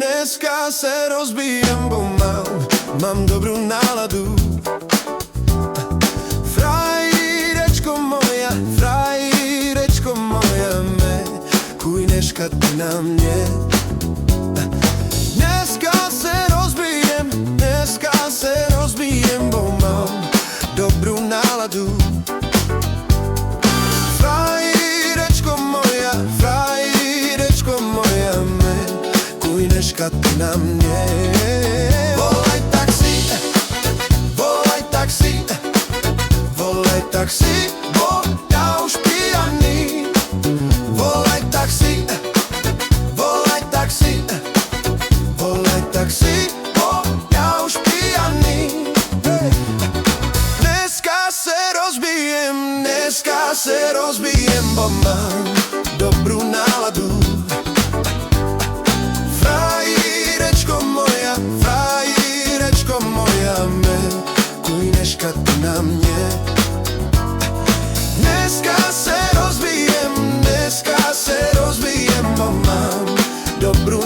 Dneska se rozbijem, bo mám dobrú náladu. Frajírečko moja, kujneš ty na mne. Dneska se rozbijem, bo mám dobrú náladu. Frajírečko moja, kujneš ty na mne. Volaj taxi, bo ja už pijaný. Volaj taxi, bo ja už pijaný. Dneska se rozbijem, bo mám dobrú náladu. Frajírečko moja, kujneš ty na mne. Dneska se rozbijem, bo mám dobrú